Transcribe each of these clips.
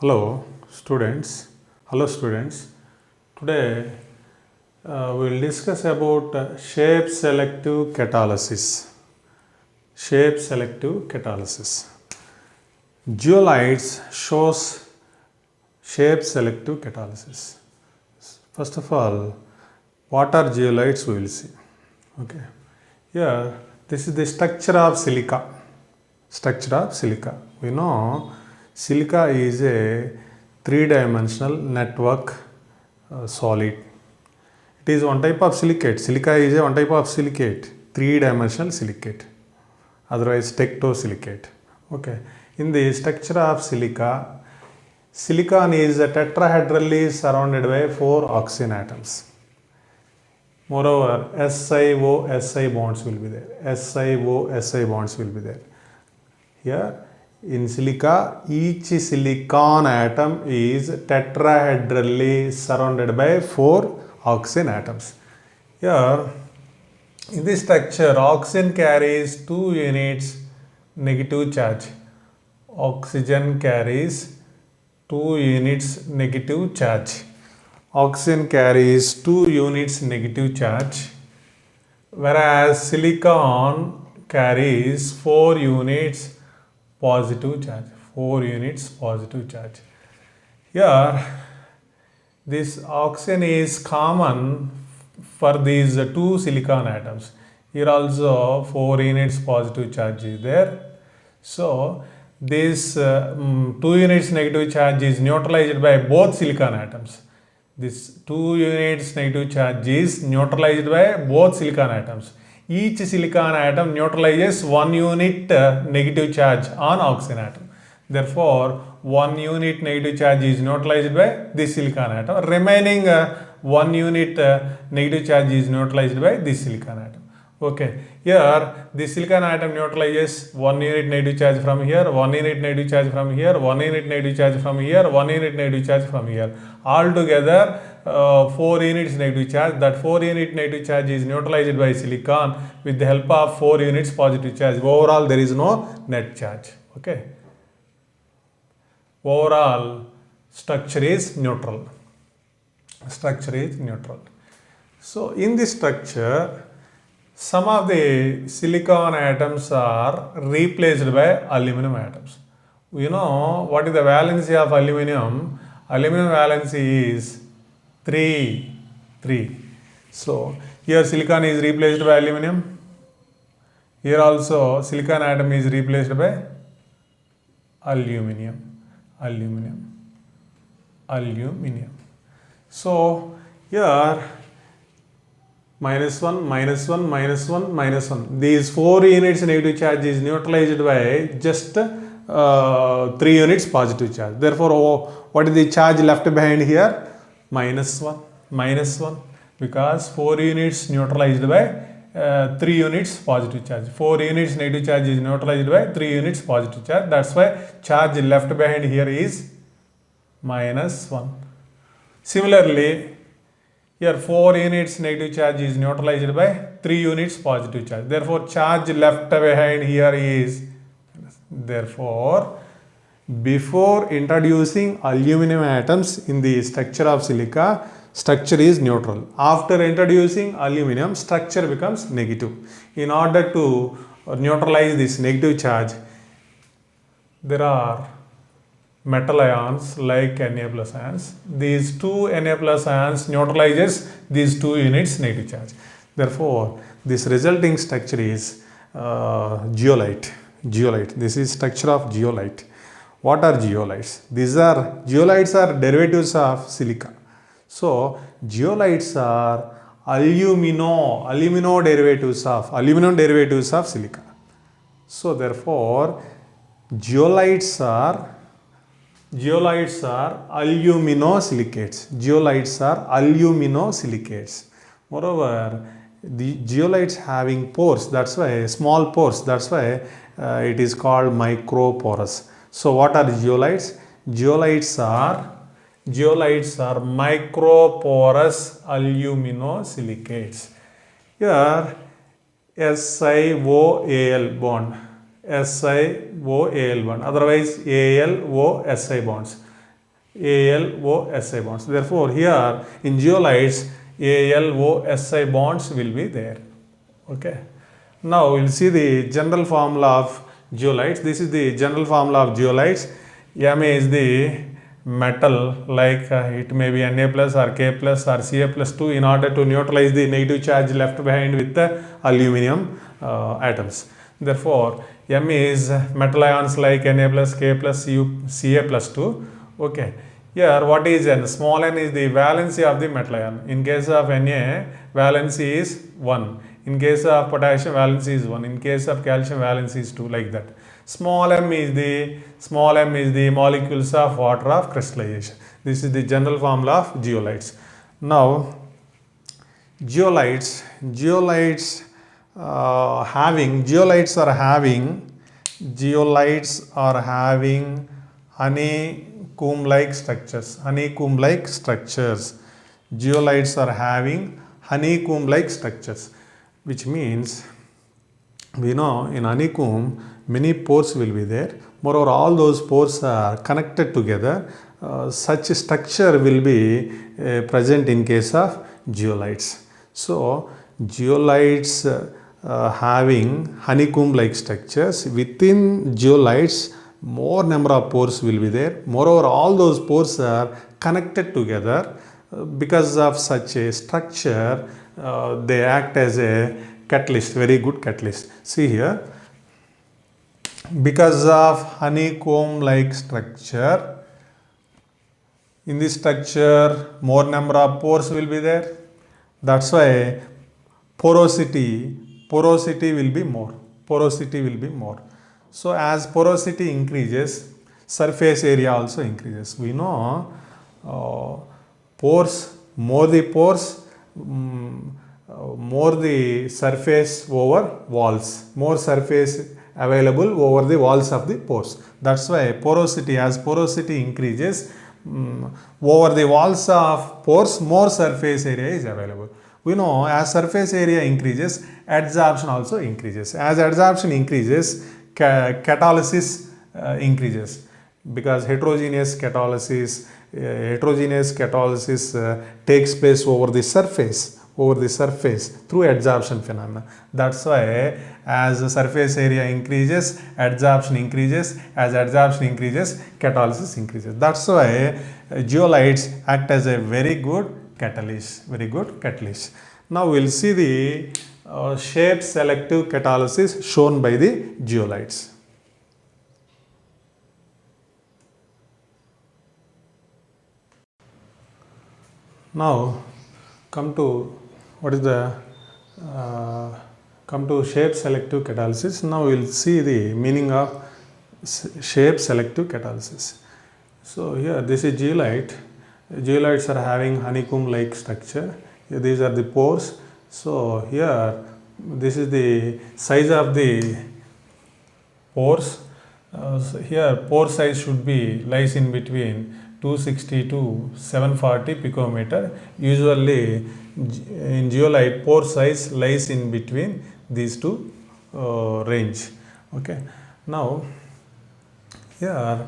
Hello students. Hello students. Today we will discuss about shape selective catalysis. Shape selective catalysis. Zeolites shows shape selective catalysis. First of all, what are zeolites we will see. Okay. Here this is the structure of silica. Structure of silica. We know silica is a three-dimensional network solid. It is one type of silicate. Silica is a one type of silicate, three-dimensional silicate, otherwise tectosilicate. Okay. In the structure of silica, silicon is tetrahedrally surrounded by 4 oxygen atoms. Moreover, SiO-Si bonds will be there. SiO-Si bonds will be there. Here in silica, each silicon atom is tetrahedrally surrounded by 4 oxygen atoms. Here in this structure, oxygen carries 2 units negative charge. Oxygen carries 2 units negative charge. Oxygen carries 2 units negative charge, whereas silicon carries 4 units positive charge. 4 units positive charge. Here, this oxygen is common for these 2 silicon atoms. Here also 4 units positive charge is there. So, this 2 units negative charge is neutralized by both silicon atoms. This 2 units negative charge is neutralized by both silicon atoms. Each silicon atom neutralizes 1 unit negative charge on oxygen atom. Therefore, 1 unit negative charge is neutralized by this silicon atom. Remaining 1 unit negative charge is neutralized by this silicon atom. Okay, here this silicon atom neutralizes 1 unit negative charge from here, 1 unit negative charge from here, 1 unit negative charge from here, 1 unit negative charge from here. Altogether 4 units negative charge. That 4 unit negative charge is neutralized by silicon with the help of 4 units positive charge. Overall there is no net charge. Okay. Overall structure is neutral. Structure is neutral. So in this structure, some of the silicon atoms are replaced by aluminum atoms. You know what is the valency of aluminum? Aluminum valency is 3. So here silicon is replaced by aluminum. Here also silicon atom is replaced by aluminum. So here -1, -1, -1, -1. These 4 units negative charge is neutralized by just 3 units positive charge. Therefore, what is the charge left behind here? -1, because 4 units neutralized by 3 units positive charge. 4 units negative charge is neutralized by 3 units positive charge. That's why charge left behind here is -1. Similarly, here 4 units negative charge is neutralized by 3 units positive charge. Therefore, charge left behind here is, therefore, before introducing aluminum atoms in the structure of silica, structure is neutral. After introducing aluminum, structure becomes negative. In order to neutralize this negative charge, there are metal ions like Na plus ions. These 2 Na plus ions neutralizes these 2 units negative charge. Therefore, this resulting structure is zeolite. This is structure of zeolite. What are zeolites? Zeolites are derivatives of silica. So, zeolites are aluminum derivatives of silica. So, therefore, zeolites are aluminosilicates. Moreover, the zeolites having pores, that's why small pores, that's why it is called microporous. So what are zeolites? Zeolites are microporous aluminosilicates. Here SiO-Al bond, otherwise AlO-Si bonds. ALOSI bonds. Therefore, here in zeolites, ALOSI bonds will be there. Okay. Now we'll see the general formula of zeolites. This is the general formula of zeolites. Ma is the metal, like it may be Na plus or K plus or Ca plus 2 in order to neutralize the negative charge left behind with the aluminum atoms. Therefore, M is metal ions like Na plus, K plus, Ca plus 2. Okay. Here what is N? Small n is the valency of the metal ion. In case of Na, valency is 1. In case of potassium, valency is 1. In case of calcium, valency is 2, like that. Small m is the molecules of water of crystallization. This is the general formula of zeolites. Now, zeolites are having honeycomb-like structures. Zeolites are having honeycomb-like structures, which means we know in honeycomb many pores will be there. Moreover, all those pores are connected together. Such a structure will be present in case of zeolites. So, zeolites having honeycomb-like structures. Within zeolites, more number of pores will be there. Moreover, all those pores are connected together. Because of such a structure, they act as a catalyst, very good catalyst. See here, because of honeycomb-like structure, in this structure more number of pores will be there. That's why porosity will be more. So as porosity increases, surface area also increases. We know pores, more the surface over walls, more surface available over the walls of the pores. That's why as porosity increases, over the walls of pores, more surface area is available. We know as surface area increases, adsorption also increases. As adsorption increases, catalysis increases, because heterogeneous catalysis takes place over the surface through adsorption phenomena. That's why as the surface area increases, adsorption increases. As adsorption increases, catalysis increases. That's why zeolites act as a very good catalyst. Now we'll see the shape selective catalysis shown by the zeolites. Now come to shape selective catalysis. Now we will see the meaning of shape selective catalysis. So here this is zeolite. Zeolites are having honeycomb-like structure. Here these are the pores. So here this is the size of the pores. So here pore size should be lies in between 260 to 740 picometer. Usually in zeolite, pore size lies in between these two range. Okay. Now here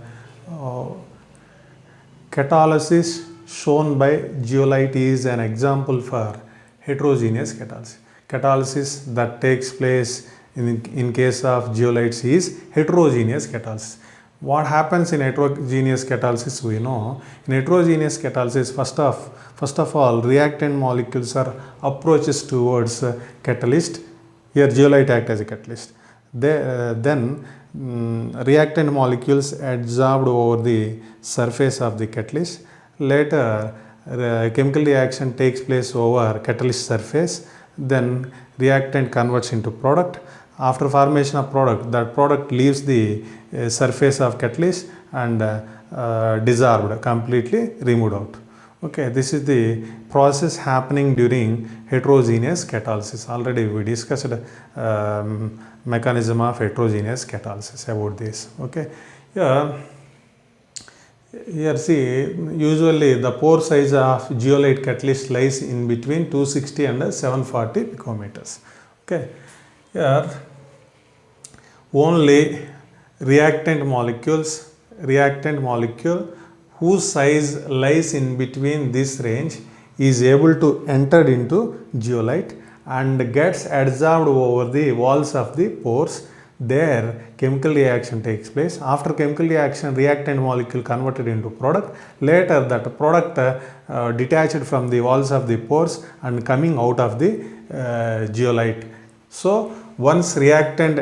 catalysis shown by zeolite is an example for heterogeneous catalysis. Catalysis that takes place in case of zeolites is heterogeneous catalysis. What happens in heterogeneous catalysis? We know in heterogeneous catalysis, first of all, reactant molecules are approaches towards catalyst. Here zeolite act as a catalyst. Then reactant molecules adsorbed over the surface of the catalyst. Later chemical reaction takes place over catalyst surface. Then reactant converts into product. After formation of product, that product leaves the surface of catalyst and dissolved, completely removed out. Okay, this is the process happening during heterogeneous catalysis. Already we discussed mechanism of heterogeneous catalysis about this. Okay, here see, usually the pore size of zeolite catalyst lies in between 260 and 740 picometers. Okay, here reactant molecule whose size lies in between this range is able to enter into zeolite and gets adsorbed over the walls of the pores. There chemical reaction takes place. After chemical reaction, reactant molecule converted into product. Later that product detached from the walls of the pores and coming out of the zeolite. So once reactant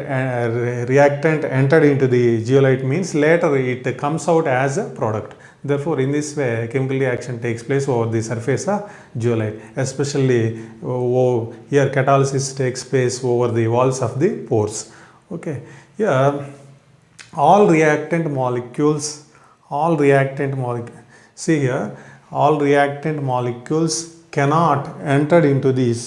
entered into the zeolite means later it comes out as a product. Therefore, in this way, chemical reaction takes place over the surface of zeolite. Especially here, catalysis takes place over the walls of the pores. Okay, here all reactant molecules, see here, all reactant molecules cannot enter into this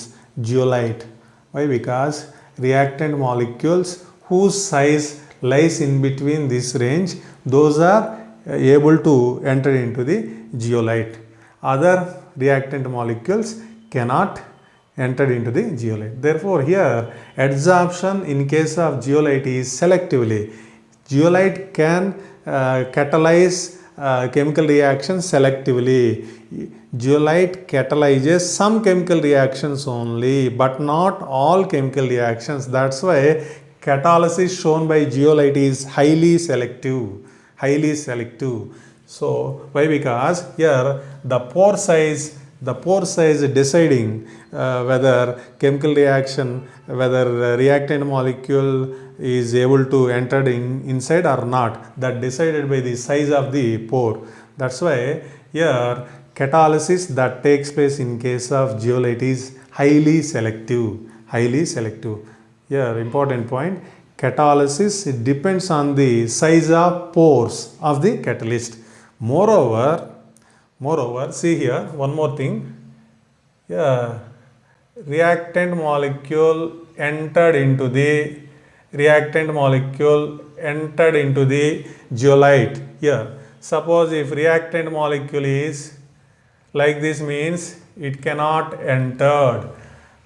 zeolite. Why? Because reactant molecules whose size lies in between this range, those are able to enter into the zeolite. Other reactant molecules cannot enter into the zeolite. Therefore, here adsorption in case of zeolite is selectively. Zeolite can catalyze chemical reactions selectively. Zeolite catalyzes some chemical reactions only, but not all chemical reactions. That's why catalysis shown by zeolite is highly selective. So why? Because here the pore size deciding whether chemical reaction, whether reactant molecule is able to enter inside or not, that decided by the size of the pore. That's why here catalysis that takes place in case of zeolite is highly selective. Here important point, catalysis depends on the size of pores of the catalyst. Moreover, see here one more thing. Yeah, reactant molecule entered into the zeolite. Here, suppose if reactant molecule is like this, means it cannot enter.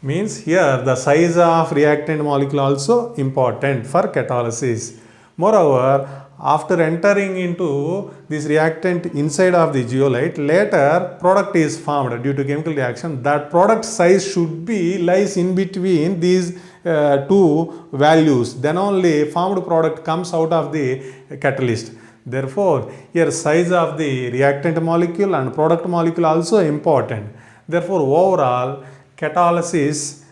Means here the size of reactant molecule also important for catalysis. Moreover, after entering into this reactant inside of the zeolite, later product is formed due to chemical reaction. That product size should be lies in between these two values. Then only formed product comes out of the catalyst. Therefore, here size of the reactant molecule and product molecule also important. Therefore, overall catalysis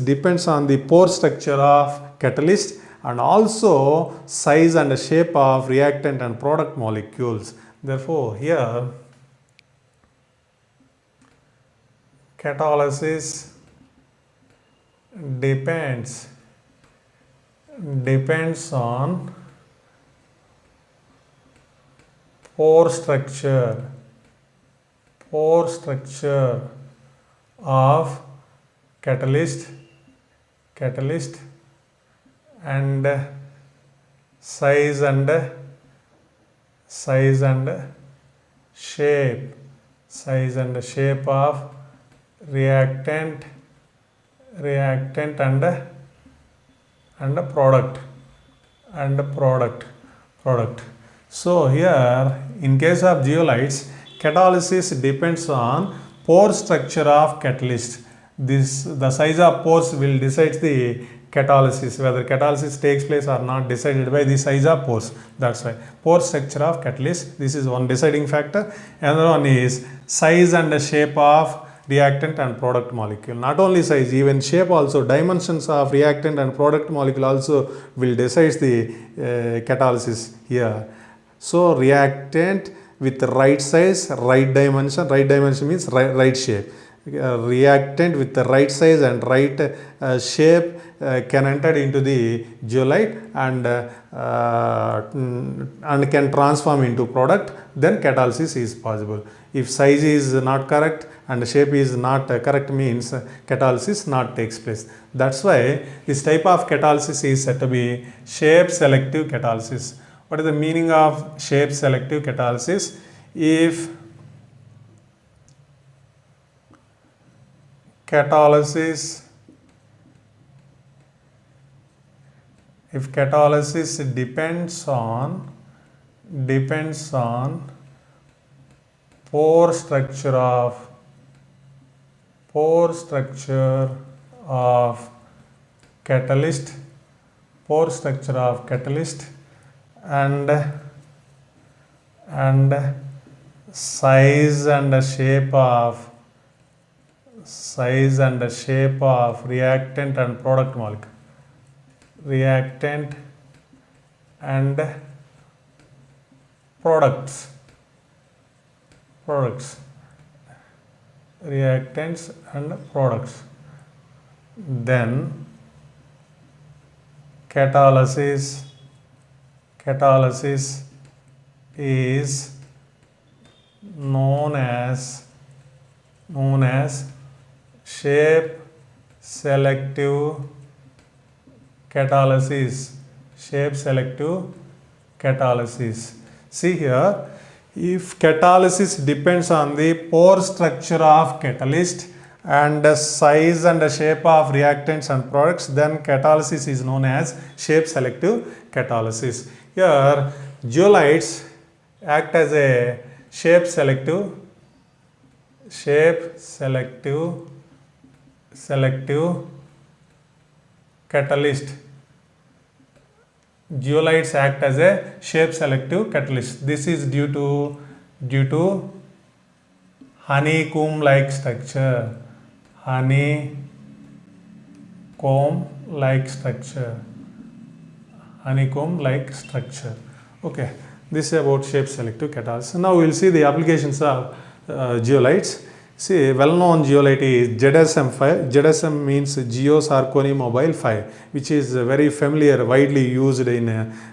depends on the pore structure of catalyst and also size and shape of reactant and product molecules. Therefore, here catalysis depends on pore structure of catalyst and size and shape of reactant and product. So here in case of zeolites, catalysis depends on pore structure of catalyst. The size of pores will decide the catalysis, whether catalysis takes place or not, decided by the size of pores. That's why pore structure of catalyst, this is one deciding factor. Another one is size and shape of reactant and product molecule. Not only size, even shape also, dimensions of reactant and product molecule also will decide the catalysis here. So reactant with right size, right dimension means right shape. Reactant with the right size and right shape can enter into the zeolite and can transform into product, then catalysis is possible. If size is not correct and shape is not correct, means catalysis not takes place. That's why this type of catalysis is said to be shape selective catalysis. What is the meaning of shape selective catalysis? If catalysis depends on pore structure of catalyst, pore structure of catalyst, and size and shape of reactant and product molecule, reactant and products, reactants and products. Then catalysis is known as shape selective catalysis. See here, if catalysis depends on the pore structure of catalyst and the size and the shape of reactants and products, then catalysis is known as shape selective catalysis. Here zeolites act as a shape selective catalyst. Zeolites act as a shape selective catalyst. This is due to honeycomb like structure. Okay, this is about shape selective catalysis. Now we will see the applications of zeolites. See, well-known zeolite is ZSM5. ZSM means Geosarcony mobile 5, which is very familiar, widely used in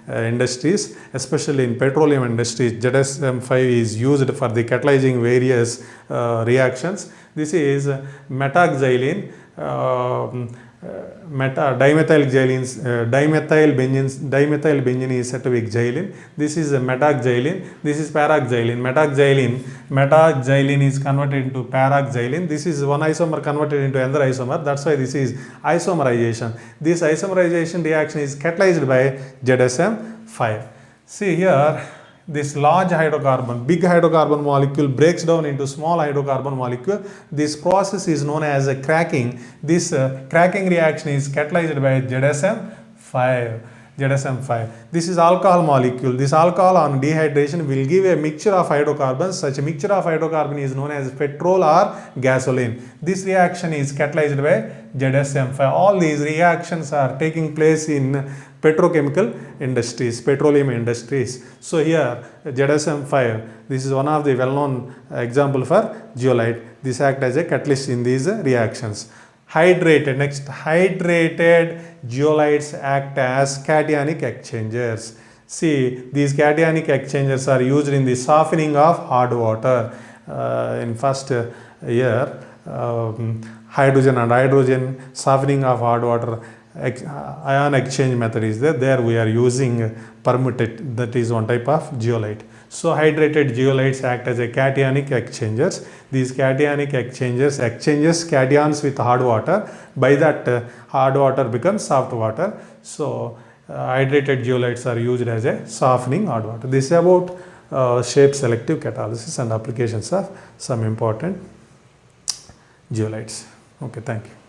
industries, especially in petroleum industries. ZSM5 is used for the catalyzing various reactions. This is metaxylene, dimethyl benzene is said to be xylene. This is metaxylene. This is paraxylene. Metaxylene is converted into paraxylene. This is one isomer converted into another isomer. That's why this is isomerization. This isomerization reaction is catalyzed by ZSM5. See here, this large hydrocarbon, big hydrocarbon molecule breaks down into small hydrocarbon molecule. This process is known as a cracking. This cracking reaction is catalyzed by ZSM5. This is alcohol molecule. This alcohol on dehydration will give a mixture of hydrocarbons. Such a mixture of hydrocarbon is known as petrol or gasoline. This reaction is catalyzed by ZSM5. All these reactions are taking place in petrochemical industries, petroleum industries. So here ZSM5, this is one of the well-known example for zeolite. This act as a catalyst in these reactions. Hydrated zeolites act as cationic exchangers. See, these cationic exchangers are used in the softening of hard water. In first year, hydrogen and hydrogen softening of hard water, ion exchange method is there. There we are using permutate, that is one type of zeolite. So hydrated zeolites act as a cationic exchangers. These cationic exchangers exchanges cations with hard water. By that hard water becomes soft water. So hydrated zeolites are used as a softening hard water. This is about shape selective catalysis and applications of some important zeolites. Okay, thank you.